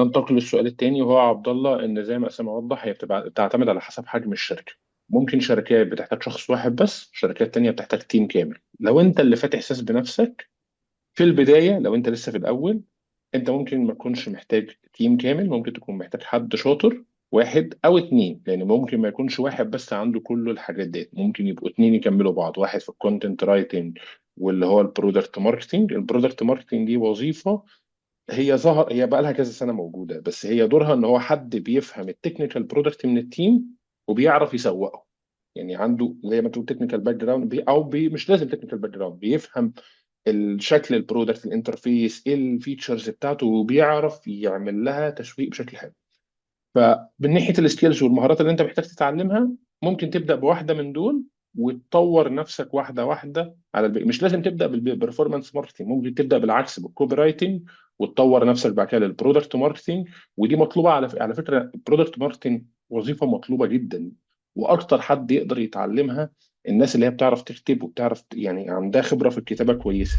ننتقل للسؤال التاني، وهو عبد الله ان زي ما اسامه وضح هي بتعتمد على حسب حجم الشركه. ممكن شركات بتحتاج شخص واحد بس، شركات تانية بتحتاج تيم كامل. لو انت اللي فاتح اساس بنفسك في البدايه، لو انت لسه في الاول، انت ممكن ما تكونش محتاج تيم كامل، ممكن تكون محتاج حد شاطر، واحد او اتنين. لان ممكن ما يكونش واحد بس عنده كل الحاجات دي، ممكن يبقوا اتنين يكملوا بعض، واحد في الكونتنت رايتنج واللي هو البرودكت ماركتنج. البرودكت ماركتنج دي وظيفه هي بقى لها كذا سنه موجوده، بس هي دورها ان هو حد بيفهم التكنيكال برودكت من التيم وبيعرف يسوقه. يعني عنده زي ما تقول تكنيكال باك جراوند، مش لازم تكنيكال باك جراوند، بيفهم الشكل البرودكت، الانترفيس، ايه الفيتشرز بتاعته، وبيعرف يعمل لها تسويق بشكل حلو. فمن ناحيه السكيلز والمهارات اللي انت محتاج تتعلمها، ممكن تبدا بواحده من دول وتطور نفسك واحده واحده على الباقي. مش لازم تبدا بالبرفورمانس ماركتنج، ممكن تبدا بالعكس بالكوبي رايتنج وتطور نفسك بعد كده للبرودكت ماركتنج. ودي مطلوبه على فكره، البرودكت ماركتنج وظيفه مطلوبه جدا، واكتر حد يقدر يتعلمها الناس اللي هي بتعرف تكتب وبتعرف يعني عندها خبره في الكتابه كويسه.